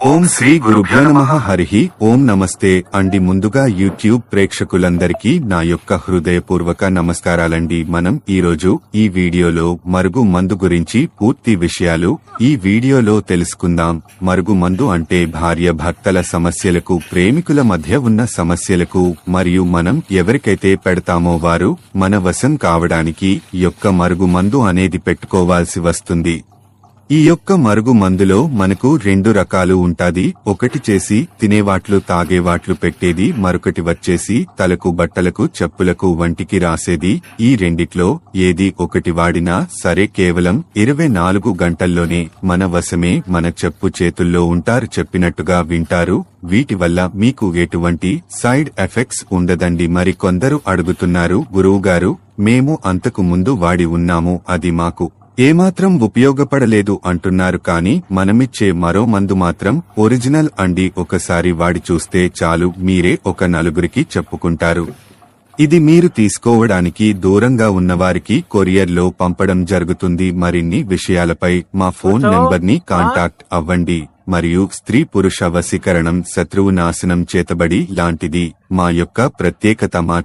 ఓం శ్రీ గురుభ్యో నమః. హరి ఓం. నమస్తే అండి. ముందుగా యూట్యూబ్ ప్రేక్షకులందరికీ నా యొక్క హృదయపూర్వక నమస్కారాలండి. మనం ఈరోజు ఈ వీడియోలో మరుగు మందు గురించి పూర్తి విషయాలు ఈ వీడియోలో తెలుసుకుందాం. మరుగు మందు అంటే భార్య భర్తల సమస్యలకు, ప్రేమికుల మధ్య ఉన్న సమస్యలకు మరియు మనం ఎవరికైతే పెడతామో వారు మన వశం కావడానికి యొక్క మరుగు మందు అనేది పెట్టుకోవాల్సి వస్తుంది. ఈ యొక్క మరుగు మందులో మనకు రెండు రకాలు ఉంటాది. ఒకటి చేసి తినేవాట్లు, తాగేవాట్లు పెట్టేది. మరొకటి వచ్చేసి తలకు, బట్టలకు, చెప్పులకు, వంటికి రాసేది. ఈ రెండిట్లో ఏది ఒకటి వాడినా సరే కేవలం 24 గంటల్లోనే మన వశమే, మన చెప్పు చేతుల్లో ఉంటారు. చెప్పినట్టుగా వింటారు. వీటి వల్ల మీకు ఎటువంటి సైడ్ ఎఫెక్ట్స్ ఉండదండి. మరి కొందరు అడుగుతున్నారు, గురువుగారు మేము అంతకు ముందు వాడి ఉన్నాము, అది మాకు ఏమాత్రం ఉపయోగపడలేదు అంటున్నారు. కానీ మనమిచ్చే మరో మందు మాత్రం ఒరిజినల్ అండి. ఒకసారి వాడి చూస్తే చాలు, మీరే ఒక నలుగురికి చెప్పుకుంటారు. ఇది మీరు తీసుకోవడానికి దూరంగా ఉన్నవారికి కొరియర్లో పంపడం జరుగుతుంది. మరిన్ని విషయాలపై మా ఫోన్ నెంబర్ని కాంటాక్ట్ అవ్వండి. మరియు స్త్రీ పురుష వశీకరణం, శత్రువు నాశనం, చేతబడి లాంటిది మా యొక్క ప్రత్యేకత. మా